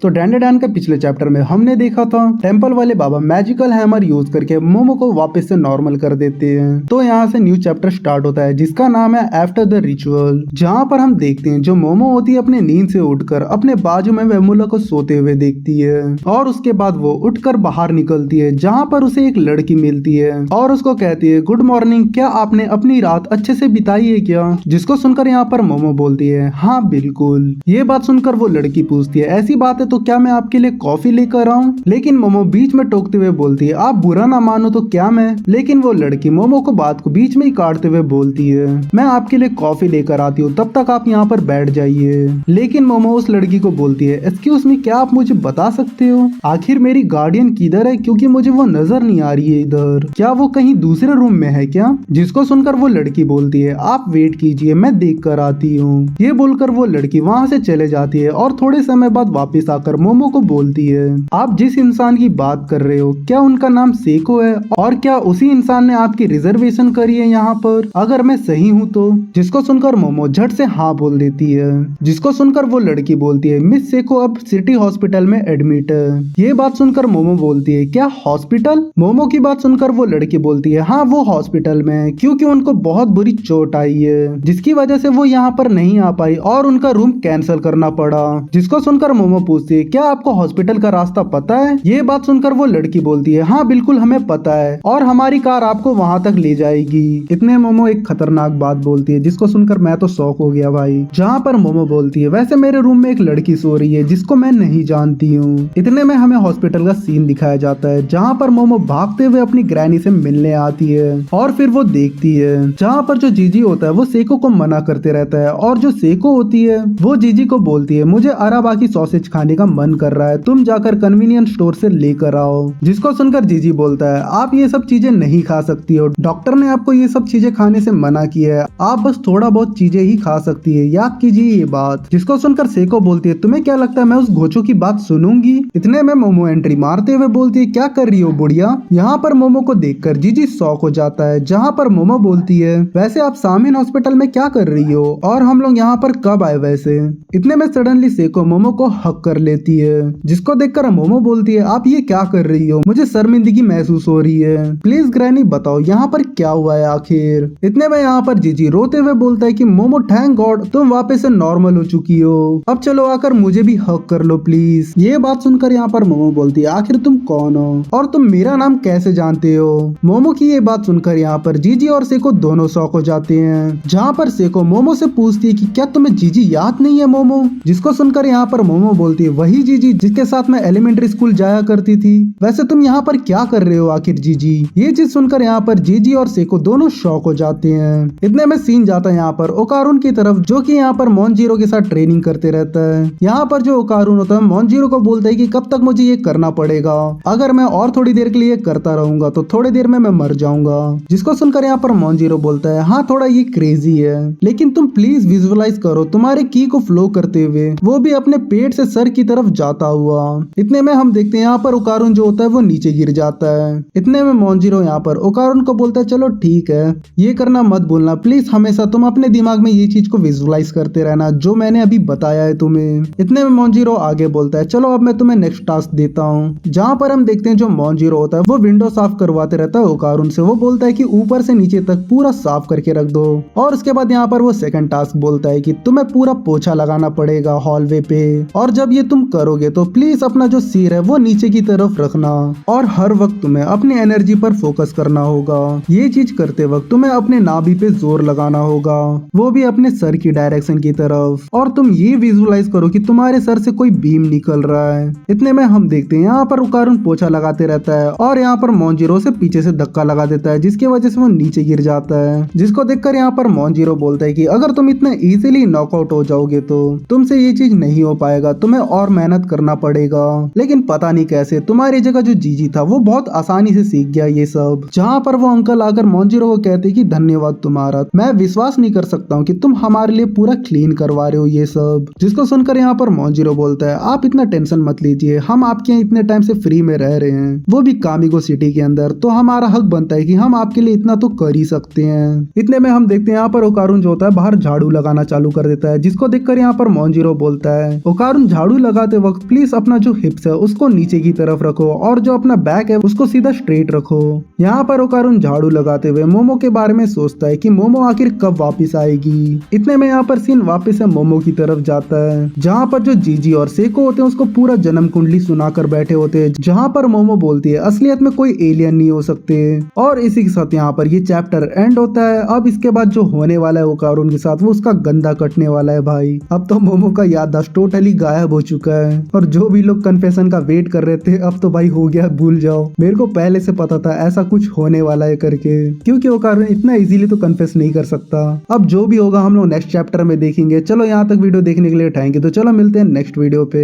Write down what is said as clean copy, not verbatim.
तो डैंडेडैन के पिछले चैप्टर में हमने देखा था टेंपल वाले बाबा मैजिकल हैमर यूज करके मोमो को वापस से नॉर्मल कर देते हैं। तो यहाँ से न्यू चैप्टर स्टार्ट होता है जिसका नाम है आफ्टर द रिचुअल, जहाँ पर हम देखते हैं जो मोमो होती है अपने नींद से उठकर अपने बाजू में वेमुला को सोते हुए देखती है और उसके बाद वो उठकर बाहर निकलती है जहाँ पर उसे एक लड़की मिलती है और उसको कहती है गुड मॉर्निंग, क्या आपने अपनी रात अच्छे से बिताई है क्या? जिसको सुनकर यहाँ पर मोमो बोलती है हाँ बिल्कुल। ये बात सुनकर वो लड़की पूछती है ऐसी बात है तो क्या मैं आपके लिए कॉफी लेकर आऊं? लेकिन मोमो बीच में टोकते हुए बोलती है आप बुरा ना मानो तो क्या मैं? लेकिन वो लड़की मोमो को बात को बीच में ही काटते हुए बोलती है मैं आपके लिए कॉफी लेकर आती हूँ, तब तक आप यहाँ पर बैठ जाइए। लेकिन मोमो उस लड़की को बोलती है एक्सक्यूज मी, क्या आप मुझे बता सकते हो आखिर मेरी गार्डियन किधर है, क्योंकि मुझे वो नजर नहीं आ रही है इधर, क्या वो कहीं दूसरे रूम में है क्या? जिसको सुनकर वो लड़की बोलती है आप वेट कीजिए, मैं देख कर आती हूँ। ये बोलकर वो लड़की वहाँ से चले जाती है और थोड़े समय बाद वापस आकर मोमो को बोलती है आप जिस इंसान की बात कर रहे हो क्या उनका नाम सेको है और क्या उसी इंसान ने आपकी रिजर्वेशन करी है यहाँ पर, अगर मैं सही हूँ तो? जिसको सुनकर मोमो झट से हाँ बोल देती है। जिसको सुनकर वो लड़की बोलती है मिस सेको अब सिटी हॉस्पिटल में एडमिट है। ये बात सुनकर मोमो बोलती है क्या हॉस्पिटल? मोमो की बात सुनकर वो लड़की बोलती है हाँ वो हॉस्पिटल में है क्योंकि उनको बहुत बुरी चोट आई है जिसकी वजह से वो यहाँ पर नहीं आ पाई और उनका रूम कैंसिल करना पड़ा। जिसको सुनकर मोमो पूछती है क्या आपको हॉस्पिटल का रास्ता पता है? ये बात सुनकर वो लड़की बोलती है हाँ बिल्कुल हमें पता है और हमारी कार आपको वहाँ तक ले जाएगी। इतने मोमो एक खतरनाक बात बोलती है जिसको सुनकर मैं तो शॉक हो गया भाई। जहाँ पर मोमो बोलती है वैसे मेरे रूम में एक लड़की सो रही है जिसको मैं नहीं जानती हूँ। इतने में हमें हॉस्पिटल का सीन दिखाया जाता है जहाँ पर मोमो भागते हुए अपनी ग्रैनी से मिलने आती है और फिर वो देखती है जहाँ पर जो जीजी होता है वो सेको को मना करते रहता है और जो सेको होती है वो जीजी को बोलती है मुझे अराबाकी सॉसेज खाने का मन कर रहा है, तुम जाकर कन्वीनियंट स्टोर से लेकर आओ। जिसको सुनकर जीजी बोलता है आप ये सब चीजें नहीं खा सकती हो, डॉक्टर ने आपको ये सब चीजें खाने से मना किया है, आप बस थोड़ा बहुत चीजें ही खा सकती है, याद कीजिए ये बात। जिसको सुनकर सेको बोलती है तुम्हें क्या लगता है मैं उस घोचो की बात सुनूंगी? इतने में मोमो एंट्री मारते हुए बोलती है क्या कर रही हो बुढ़िया? यहाँ पर मोमो को देखकर जीजी शॉक हो जाता है जहाँ पर मोमो बोलती है वैसे आप सामिन हॉस्पिटल में क्या कर रही हो और हम लोग यहाँ पर कब आए वैसे? इतने में सडनली सेको मोमो को हक कर लेती है जिसको देखकर मोमो बोलती है आप ये क्या कर रही हो, मुझे शर्मिंदगी महसूस हो रही है, प्लीज ग्रैनी बताओ यहाँ पर क्या हुआ है आखिर? इतने में यहाँ पर जीजी रोते हुए बोलता है कि मोमो थैंक गॉड तुम वापस से नॉर्मल हो चुकी हो, अब चलो आकर मुझे भी हक कर लो प्लीज। ये बात सुनकर यहाँ पर मोमो बोलती है आखिर तुम कौन हो और तुम मेरा नाम कैसे जानते हो? मोमो की ये बात सुनकर यहाँ पर जीजी और सेको दोनों शॉक हो जाते हैं जहाँ पर सेको मोमो से पूछती है कि क्या तुम्हें जीजी याद नहीं है मोमो? जिसको सुनकर यहाँ पर मोमो बोलती है वही जीजी जिसके साथ मैं एलिमेंट्री स्कूल जाया करती थी, वैसे तुम यहाँ पर क्या कर रहे हो आखिर जीजी? ये चीज सुनकर यहाँ पर जीजी और सेको दोनों शॉक हो जाते हैं। इतने में सीन जाता है यहाँ पर ओकारुन की तरफ जो कि यहाँ पर मोनजीरो के साथ ट्रेनिंग करते रहता है। यहाँ पर जो ओकारुन होता है मोनजीरो को बोलता है कि कब तक मुझे ये करना पड़ेगा, अगर मैं और थोड़ी देर के लिए करता रहूंगा तो थोड़ी देर में मैं मर जाऊंगा। जिसको सुनकर यहाँ पर मोनजीरो बोलता है हाँ थोड़ा ये क्रेजी है लेकिन तुम प्लीज विजुअलाइज करो तुम्हारे की को फ्लो करते हुए, वो भी अपने पेट से सर की तरफ जाता हुआ। इतने में हम देखते हैं यहाँ पर ओकारुन जो होता है वो नीचे गिर जाता है। इतने में मोनजीरो यहाँ पर ओकारुन को बोलता है चलो ठीक है ये करना मत भूलना प्लीज, हमेशा तुम अपने दिमाग में ये चीज को विजुअलाइज करते रहना जो मैंने अभी बताया है तुम्हें। इतने में मोनजीरो आगे बोलता है चलो अब मैं तुम्हें नेक्स्ट टास्क देता हूँ, जहाँ पर हम देखते हैं जो मोनजीरो होता है वो विंडो साफ करवाते रहता है ओकारुन से। वो बोलता है कि ऊपर से नीचे तक पूरा साफ करके रख दो और उसके बाद यहाँ पर वो सेकंड टास्क बोलता है कि तुम्हें पूरा पोछा लगाना पड़ेगा हॉलवे पे और जब ये तुम करोगे तो प्लीज अपना जो सिर है वो नीचे की तरफ रखना और हर वक्त तुम्हें अपनी एनर्जी पर फोकस करना होगा। ये चीज करते वक्त तुम्हें अपने नाभि पे जोर लगाना होगा, वो भी अपने सर की डायरेक्शन की तरफ, और तुम ये विजुअलाइज करो कि तुम्हारे सर से कोई बीम निकल रहा है। इतने में हम देखते हैं यहाँ पर ओकारुन पोछा लगाते रहता है और यहाँ पर मोनजीरो से पीछे से धक्का लगा देता है जिसकी वजह से वो नीचे गिर जाता है। जिसको देखकर यहाँ पर मोनजीरो बोलता है कि अगर तुम इतना इजीली नॉकआउट हो जाओगे तो तुमसे ये चीज नहीं हो पाएगा, तुम्हें और मेहनत करना पड़ेगा। लेकिन पता नहीं कैसे तुम्हारी जगह जो जीजी था वो बहुत आसानी से सीख गया ये सब। जहाँ पर वो अंकल आकर मोनजीरो को कहते कि धन्यवाद तुम्हारा, मैं विश्वास नहीं कर सकता हूँ कि तुम हमारे लिए पूरा क्लीन करवा रहे हो ये सब। जिसको सुनकर यहाँ पर मोनजीरो बोलता है आप इतना टेंशन मत लीजिए, हम आपके यहाँ इतने टाइम से फ्री में रह रहे हैं, वो भी कामिगो सिटी के अंदर, तो हमारा हक बनता है कि हम आपके लिए इतना तो कर ही सकते हैं। इतने में हम देखते हैं यहाँ पर ओकारुन जो होता है बाहर झाड़ू लगाना चालू कर देता है, जिसको देखकर यहाँ पर मोनजीरो बोलता है ओकारुन झाड़ू लगाते वक्त प्लीज अपना जो हिप्स है उसको नीचे की तरफ रखो और जो अपना बैक है उसको सीधा स्ट्रेट रखो। यहाँ पर ओकारुन झाड़ू लगाते हुए मोमो के बारे में सोचता है कि मोमो आखिर कब वापस आएगी। इतने में यहाँ पर सीन वापस से मोमो की तरफ जाता है, जहाँ पर जो जीजी और सेको होते हैं उसको पूरा जन्म कुंडली सुनाकर बैठे होते हैं, जहाँ पर मोमो बोलती है असलियत में कोई एलियन नहीं हो सकते। और इसी के साथ यहाँ पर ये चैप्टर एंड होता है। अब इसके बाद जो होने वाला है ओकारुन के साथ वो उसका गंदा कटने वाला है भाई। अब तो मोमो का याददाश्त टोटली गायब हो चुका है और जो भी लोग कन्फेशन का वेट कर रहे थे अब तो भाई हो गया, भूल जाओ। मेरे को पहले से पता था ऐसा कुछ होने वाला है करके, क्योंकि ओकारुन इतना इजीली तो कन्फेस नहीं कर सकता। अब जो भी होगा हम लोग नेक्स्ट चैप्टर में देखेंगे। चलो यहाँ तक वीडियो देखने के लिए थैंक यू। तो चलो मिलते हैं नेक्स्ट वीडियो पे।